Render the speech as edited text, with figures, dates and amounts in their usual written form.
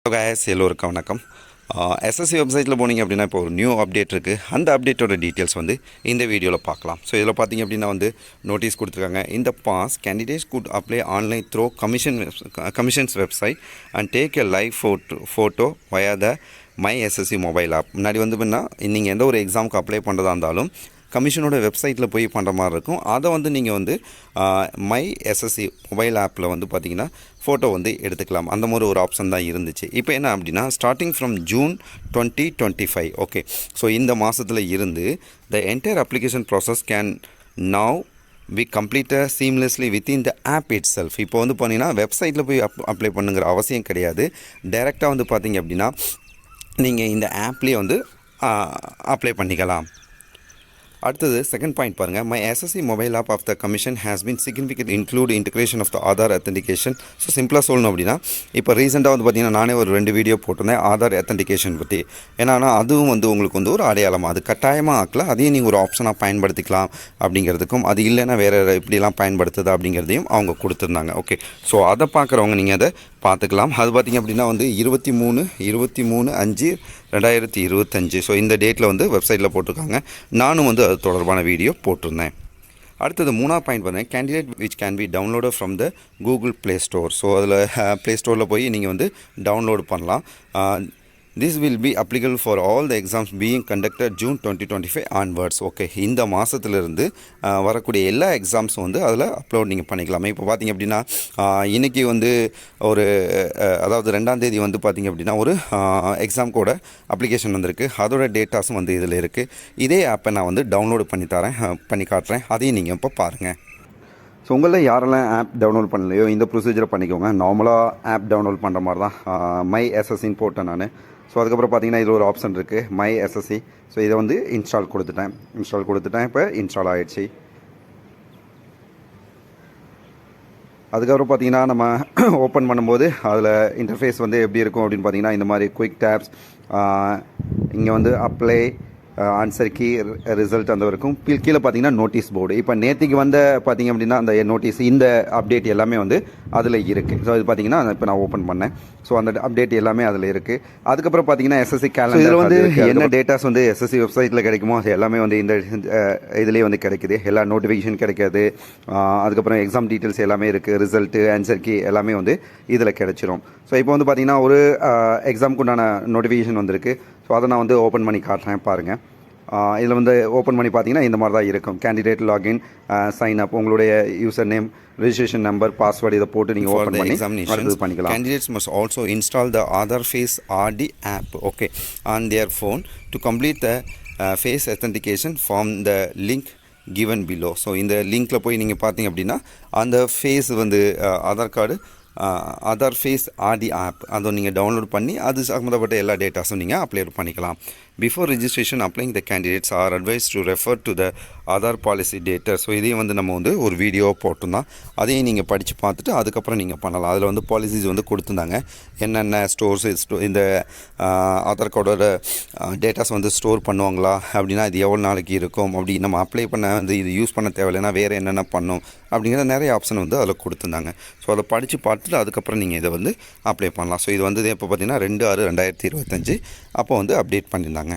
Hello guys, எல்லோருக்கும் வணக்கம். SSC வெப்சைட்டில் போனீங்க அப்படின்னா இப்போ ஒரு நியூ அப்டேட் இருக்குது. அந்த அப்டேட்டோட டீட்டெயில்ஸ் வந்து இந்த வீடியோவில் பார்க்கலாம். ஸோ இதில் பார்த்தீங்க அப்படின்னா வந்து நோட்டீஸ் கொடுத்துருக்காங்க. இந்த pass candidates could apply online through commission's website and take a live photo via the my SSC mobile app. முன்னாடி வந்து எப்படின்னா நீங்கள் எந்த ஒரு எக்ஸாமுக்கு அப்ளை பண்ணுறதா இருந்தாலும் கமிஷனோட வெப்சைட்டில் போய் பண்ணுற மாதிரி இருக்கும். அதை வந்து நீங்கள் வந்து மை எஸ்எஸ்சி மொபைல் ஆப்பில் வந்து பார்த்தீங்கன்னா ஃபோட்டோ வந்து எடுத்துக்கலாம். அந்த மாதிரி ஒரு ஆப்ஷன் தான் இருந்துச்சு. இப்போ என்ன அப்படின்னா starting from June 2025 okay. So இந்த மாதத்தில் இருந்து the entire application process can now we கம்ப்ளீட்டாக seamlessly within the app itself. இப்போ வந்து பார்த்தீங்கன்னா வெப்சைட்டில் போய் அப்ளை பண்ணுங்கிற அவசியம் கிடையாது. டைரெக்டாக வந்து பார்த்தீங்க அப்படின்னா நீங்கள் இந்த ஆப்லேயே வந்து அப்ளை பண்ணிக்கலாம். அடுத்தது செகண்ட் பாயிண்ட் பாருங்கள். My SSC mobile app of the commission has been significant include integration of the Aadhaar authentication. So சிம்பிளாக சொல்லணும் அப்படின்னா இப்போ ரீசெண்டாக வந்து பார்த்திங்கன்னா நானே ஒரு 2 வீடியோ போட்டிருந்தேன் ஆதார் அத்தன்டிகேஷன் பற்றி. ஏன்னா அதுவும் வந்து உங்களுக்கு வந்து ஒரு அடையாளமாக அது கட்டாயமாக ஆக்கலாம். அதையும் நீங்கள் ஒரு ஆப்ஷனாக பயன்படுத்திக்கலாம் அப்படிங்கிறதுக்கும், அது இல்லைன்னா வேறு எப்படிலாம் பயன்படுத்துது அப்படிங்கிறதையும் அவங்க கொடுத்துருந்தாங்க. ஓகே, ஸோ அதை பார்க்குறவங்க நீங்கள் அதை பார்த்துக்கலாம். அது பார்த்திங்க அப்படின்னா வந்து 23/5/2025 ஸோ இந்த டேட்டில் வந்து வெப்சைட்டில் போட்டிருக்காங்க. நானும் வந்து அது தொடர்பான வீடியோ போட்டிருந்தேன். அடுத்தது 3ஆவது பாயிண்ட் பார்த்தீங்கன்னா candidate which can be download from the Google play store. So அதில் ப்ளே ஸ்டோரில் போய் நீங்கள் வந்து டவுன்லோடு பண்ணலாம். This will be applicable for all the exams being conducted June 2025 onwards. Okay, இந்த மாதத்துலேருந்து வரக்கூடிய எல்லா எக்ஸாம்ஸும் வந்து அதில் அப்லோட் நீங்கள் பண்ணிக்கலாமே. இப்போ பார்த்திங்க அப்படின்னா இன்றைக்கி வந்து ஒரு அதாவது 2ஆம் தேதி வந்து பார்த்திங்க அப்படின்னா ஒரு எக்ஸாம் கூட அப்ளிகேஷன் வந்திருக்கு. அதோட டேட்டாஸும் வந்து இதில் இருக்குது. இதே ஆப்பை நான் வந்து டவுன்லோடு பண்ணி காட்டுறேன். அதையும் நீங்கள் இப்போ பாருங்கள். ஸோ உங்களில் யாரெல்லாம் ஆப் டவுன்லோட் பண்ணலையோ இந்த ப்ரொசீஜரை பண்ணிக்கோங்க. நார்மலாக ஆப் டவுன்லோட் பண்ணுற மாதிரி தான் மை எஸ்எஸ்சின்னு போட்டேன் நான். ஸோ அதுக்கப்புறம் பார்த்தீங்கன்னா இதில் ஒரு ஆப்ஷன் இருக்குது மை எஸ்எஸ்சி. ஸோ இதை வந்து இன்ஸ்டால் கொடுத்துட்டேன். இப்போ இன்ஸ்டால் ஆகிடுச்சு. அதுக்கப்புறம் பார்த்தீங்கன்னா நம்ம ஓப்பன் பண்ணும்போது அதில் இன்டர்ஃபேஸ் வந்து எப்படி இருக்கும் அப்படின்னு பார்த்தீங்கன்னா இந்த மாதிரி குயிக் டேப்ஸ், இங்கே வந்து அப்ளை ஆன்சர் கீ ரிசல்ட் அந்த வரைக்கும் கீழே பார்த்தீங்கன்னா நோட்டீஸ் போர்டு. இப்போ நேற்றுக்கு வந்த பார்த்தீங்க அப்படின்னா அந்த நோட்டீஸ் இந்த அப்டேட் எல்லாமே வந்து அதில் இருக்குது. ஸோ இது பார்த்தீங்கன்னா இப்போ நான் ஓப்பன் பண்ணேன். ஸோ அந்த அப்டேட் எல்லாமே அதில் இருக்குது. அதுக்கப்புறம் பார்த்தீங்கன்னா எஸ்எஸ்சி கேலண்டர், இதில் வந்து என்ன டேட்டாஸ் வந்து எஸ்எஸ்சி வெப்சைட்டில் கிடைக்குமோ அது எல்லாமே வந்து இந்த இதுலேயே வந்து கிடைக்குது. எல்லா நோட்டிஃபிகேஷன் கிடைக்காது. அதுக்கப்புறம் எக்ஸாம் டீட்டெயில்ஸ் எல்லாமே இருக்குது. ரிசல்ட்டு, ஆன்சர் கீ எல்லாமே வந்து இதில் கிடைச்சிரும். ஸோ இப்போ வந்து பார்த்தீங்கன்னா ஒரு எக்ஸாமுக்கு உண்டான நோட்டிஃபிகேஷன் வந்திருக்கு. ஸோ அதை நான் வந்து ஓப்பன் பண்ணி காட்டுறேன் பாருங்கள். இதில் வந்து ஓப்பன் பண்ணி பார்த்தீங்கன்னா இந்த மாதிரி தான் இருக்கும். கேண்டிடேட் லாகின், சைன் அப், உங்களுடைய user name, registration number, password இதை போட்டு நீங்கள் ஓப்பன் பண்ணி அடுத்தது பண்ணிக்கலாம். Candidates must also install the Aadhaar face RD app okay on their phone to complete the face authentication from the link given below. So இந்த லிங்க்கில் போய் நீங்கள் பார்த்தீங்க அப்படின்னா அந்த ஃபேஸ் வந்து ஆதார் ஃபேஸ் ஆர்டி ஆப் அதை நீங்கள் டவுன்லோட் பண்ணி அது சம்மந்தப்பட்ட எல்லா டேட்டாஸும் நீங்கள் அப்லோட் பண்ணிக்கலாம். Before registration applying the candidates are advise to refer to the Aadhaar policy data. So இதையும் வந்து நம்ம வந்து ஒரு வீடியோ போட்டிருந்தோம். அதையும் நீங்கள் படித்து பார்த்துட்டு அதுக்கப்புறம் நீங்கள் பண்ணலாம். அதில் வந்து பாலிசிஸ் வந்து கொடுத்துருந்தாங்க. என்னென்ன இந்த ஆதார் கார்டோட டேட்டாஸ் வந்து ஸ்டோர் பண்ணுவாங்களா அப்படின்னா இது எவ்வளோ நாளைக்கு இருக்கும், அப்படி நம்ம அப்ளை பண்ண வந்து இது யூஸ் பண்ண தேவையில்லைன்னா வேறு என்னென்ன பண்ணும் அப்படிங்கிற நிறைய ஆப்ஷன் வந்து அதில் கொடுத்துருந்தாங்க. ஸோ அதை படித்து பார்த்துட்டு அதுக்கப்புறம் நீங்கள் இதை வந்து அப்ளை பண்ணலாம். ஸோ இது வந்து இப்போ பார்த்தீங்கன்னா 2/6/2025 அப்போ வந்து அப்டேட் பண்ணியிருந்தாங்க.